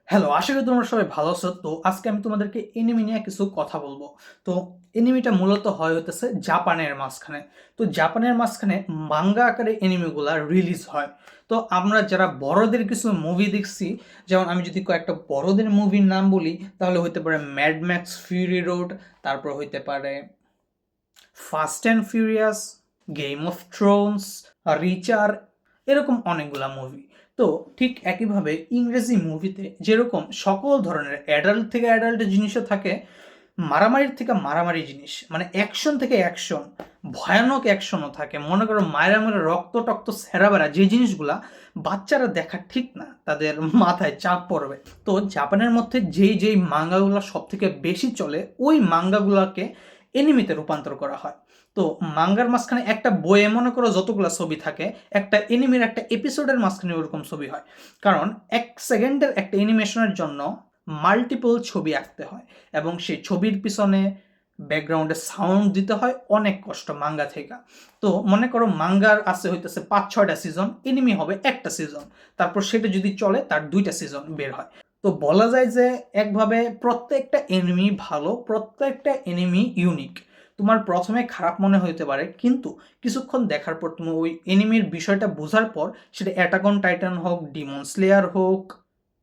Hello, আশা করি তোমরা সবাই ভালো আছো। তো আজকে আমি তোমাদেরকে এনিমি নিয়ে কিছু কথা বলবো। তো এনিমিটা মূলত হয় হইতেছে জাপানের মাঝখানে। তো জাপানের মাঝখানে মাঙ্গা আকারে এনিমিগুলা রিলিজ হয়। তো আমরা যারা বড়দের কিছু মুভি দেখছি, যেমন আমি যদি কয়েকটা বড়দের মুভির নাম বলি তাহলে হইতে পারে ম্যাড ম্যাক্স ফিউরি রোড, তারপর হইতে পারে fast and furious, game of thrones, Reacher, এরকম অনেকগুলা মুভি। তো ঠিক একইভাবে ইংরেজি মুভিতে যেরকম সকল ধরনের অ্যাডাল্ট থেকে অ্যাডাল্ট জিনিসও থাকে, মারামারির থেকে মারামারি জিনিস মানে অ্যাকশন থেকে অ্যাকশন, ভয়ানক অ্যাকশনও থাকে। মনে করো মায়েরা মেরে রক্ত টক্ত সেরা বেড়া, যে জিনিসগুলা বাচ্চারা দেখা ঠিক না, তাদের মাথায় চাপ পড়বে। তো জাপানের মধ্যে যেই যেই মাঙ্গাগুলো সব থেকে বেশি চলে ওই মাঙ্গাগুলোকে এনিমিতে রূপান্তর করা হয়। তো মাঙ্গার মাঝখানে একটা বইয়ে মনে করো যতগুলো ছবি থাকে, একটা এনিমির একটা এপিসোডের মাঝখানে ওরকম ছবি হয়। কারণ 1 সেকেন্ডের একটা অ্যানিমেশনের জন্য মাল্টিপল ছবি আঁকতে হয় এবং সেই ছবির পিছনে ব্যাকগ্রাউন্ডে সাউন্ড দিতে হয়, অনেক কষ্ট মাঙ্গা থেকে। তো মনে করো মাঙ্গার আছে হইতেছে 5-6টা সিজন, এনিমি হবে একটা সিজন, তারপর সেটা যদি চলে তার 2টা সিজন বের হয়। তো বলা যায় যে একভাবে প্রত্যেকটা এনিমি ভালো, প্রত্যেকটা এনিমি ইউনিক। তোমার প্রথমে খারাপ মনে হইতে পারে, কিন্তু কিছুক্ষণ দেখার পর তুমি ওই এনিমির বিষয়টা বোঝার পর, সেটা অ্যাটাক অন টাইটান হোক, ডিমন স্লেয়ার হোক,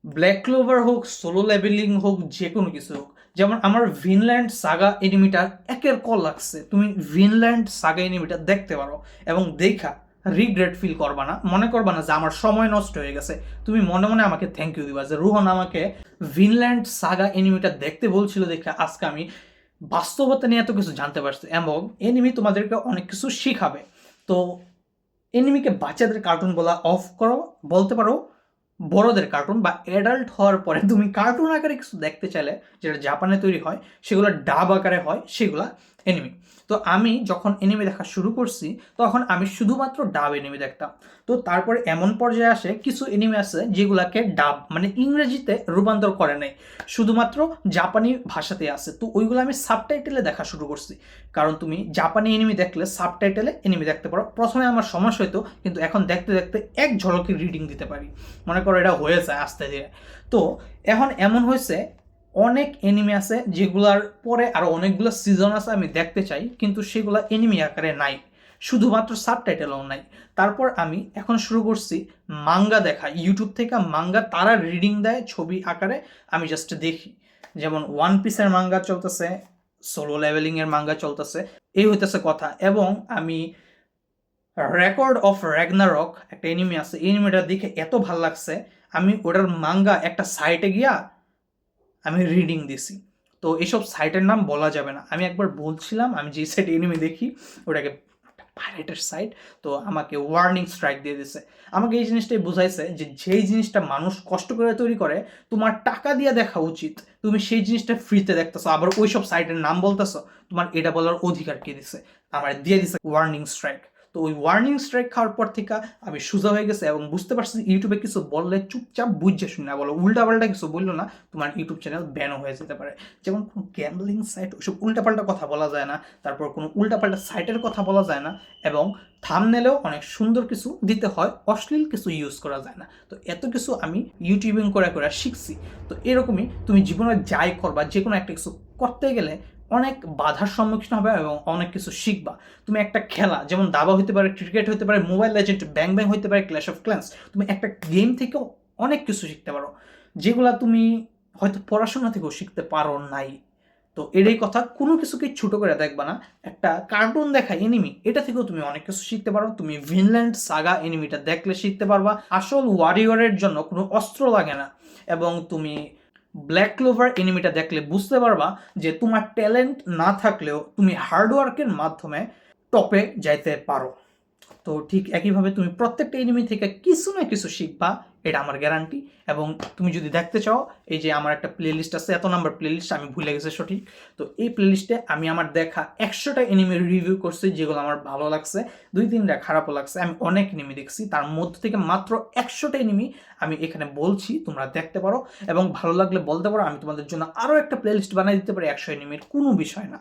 ব্ল্যাক ক্লোভার হোক, সোলো লেভেলিং হোক, যে কোনো কিছু হোক। যেমন আমার ভিনল্যান্ড সাগা এনিমিটা একের কল লাগছে, তুমি ভিনল্যান্ড সাগা এনিমিটা দেখতে পারো এবং দেখা রিগ্রেট ফিল করবা না, মনে করবা না যে আমার সময় নষ্ট হয়ে গেছে। তুমি মনে মনে আমাকে থ্যাংক ইউ দিবা যে রুহন আমাকে ভিনল্যান্ড সাগা এনিমিটা দেখতে বলছিল, দেখে আজকে আমি বাস্তবতা নিয়ে এত কিছু জানতে পারছি এবং এনিমি তোমাদেরকে অনেক কিছু শিখাবে। তো এনিমিকে বাচ্চাদের কার্টুন বলা অফ করো, বলতে পারো বড়দের কার্টুন, বা অ্যাডাল্ট হওয়ার পরে তুমি কার্টুন আকারে কিছু দেখতে চাইলে, যেটা জাপানে তৈরি হয় সেগুলো ডাব আকারে হয়, সেগুলা এনিমি। তো আমি যখন এনিমি দেখা শুরু করছি তখন আমি শুধুমাত্র ডাব এনিমি দেখতাম। তো তারপরে এমন পর্যায়ে আসে কিছু এনিমি আছে যেগুলাকে ডাব মানে ইংরেজিতে রূপান্তর করে নেয়, শুধুমাত্র জাপানি ভাষাতে আছে। তো ওইগুলো আমি সাবটাইটেলে দেখা শুরু করছি, কারণ তুমি জাপানি এনিমি দেখলে সাবটাইটেলে এনিমি দেখতে পারো। প্রথমে আমার সমস্যা হতো, কিন্তু এখন দেখতে দেখতে এক ঝলকে রিডিং দিতে পারি, মনে করো এটা হয়ে যায় আস্তে ধীরে। তো এখন এমন হয়েছে অনেক এনিমি আছে যেগুলার পরে আরো অনেকগুলো সিজন আছে আমি দেখতে চাই, কিন্তু সেগুলো এনিমি আকারে নাই, শুধুমাত্র সাবটাইটেলও নাই। তারপর আমি এখন শুরু করছি মাঙ্গা দেখা, ইউটিউব থেকে মাঙ্গা তারা রিডিং দেয় ছবি আকারে, আমি জাস্ট দেখি। যেমন ওয়ান পিসের মাঙ্গা চলতেছে, সোলো লেভেলিং এর মাঙ্গা চলতেছে, এই হইতেছে কথা। এবং আমি রেকর্ড অফ র্যাগনারক একটা এনিমি আছে, এনিমিটা দেখে এত ভাল লাগছে, আমি ওটার মাঙ্গা একটা সাইটে গিয়া আমি রিডিং দিছি। তো এইসব সাইটের নাম বলা যাবে না, আমি একবার বলছিলাম আমি যে সাইটে এনিমি দেখি ওটাকে পাইরেটের সাইট, তো আমাকে ওয়ার্নিং স্ট্রাইক দিয়ে দিছে। আমাকে এই জিনিসটাই বুঝাইছে যে যেই জিনিসটা মানুষ কষ্ট করে তৈরি করে তোমার টাকা দিয়ে দেখা উচিত, তুমি সেই জিনিসটা ফ্রিতে দেখতেছো, আবার ওইসব সাইটের নাম বলতেছো, তোমার এটা বলার অধিকার কে দিছে? আমার দিয়ে দিছে ওয়ার্নিং স্ট্রাইক। তো ওই ওয়ার্নিং স্ট্রাইক খাওয়ার পর থেকে আমি সোজা হয়ে গেছে এবং বুঝতে পারছি ইউটিউবে কিছু বললে চুপচাপ বুঝে শুনে না বলো, উল্টাপাল্টা কিছু বললো না, তোমার ইউটিউব চ্যানেল ব্যানও হয়ে যেতে পারে। যেমন কোনো গ্যাম্বলিং সাইট, ওইসব উল্টাপাল্টা কথা বলা যায় না, তারপর কোনো উল্টাপাল্টা সাইটের কথা বলা যায় না, এবং থাম্বনেলেও অনেক সুন্দর কিছু দিতে হয়, অশ্লীল কিছু ইউজ করা যায় না। তো এত কিছু আমি ইউটিউবিং করে করে শিখছি। তো এরকমই তুমি জীবনে যাই করবা, যে কোনো একটা কিছু করতে গেলে অনেক বাধার সম্মুখীন হবে এবং অনেক কিছু শিখবা। তুমি একটা খেলা যেমন দাবা হতে পারে, ক্রিকেট হতে পারে, মোবাইল লেজেন্ড, ব্যাং ব্যাং হতে পারে, ক্ল্যাশ অফ ক্ল্যান্স, তুমি একটা গেম থেকেও অনেক কিছু শিখতে পারো, যেগুলা তুমি হয়তো পড়াশোনা থেকেও শিখতে পারো নাই। তো এটাই কথা, কোনো কিছুকে ছোট করে দেখবা না। একটা কার্টুন দেখা এনিমি, এটা থেকেও তুমি অনেক কিছু শিখতে পারো। তুমি ভিনল্যান্ড সাগা এনিমিটা দেখলে শিখতে পারবা আসল ওয়ারিয়রের জন্য কোনো অস্ত্র লাগে না, এবং তুমি ব্ল্যাক ক্লোভার এনিমিটা দেখলে বুঝতে পারবা যে তোমার ট্যালেন্ট না থাকলেও তুমি হার্ডওয়ার্কের মাধ্যমে টপে যাইতে পারো। তো ঠিক একইভাবে তুমি প্রত্যেকটা এনিমি থেকে কিছু না কিছু শিখবা, এটা আমার গ্যারান্টি। এবং তুমি যদি দেখতে চাও, এই যে আমার একটা প্লে লিস্ট আছে, এত নাম্বার প্লে লিস্ট আমি ভুলে গেছি সঠিক। তো এই প্লে লিস্টে আমি আমার দেখা 100টা এনিমির রিভিউ করছি, যেগুলো আমার ভালো লাগছে, 2-3টা খারাপও লাগছে। আমি অনেক এনিমি দেখছি, তার মধ্য থেকে মাত্র 100টা এনিমি আমি এখানে বলছি, তোমরা দেখতে পারো এবং ভালো লাগলে বলতে পারো, আমি তোমাদের জন্য আরও একটা প্লে লিস্ট বানিয়ে দিতে পারি 100 এনিমির, কোনো বিষয় না।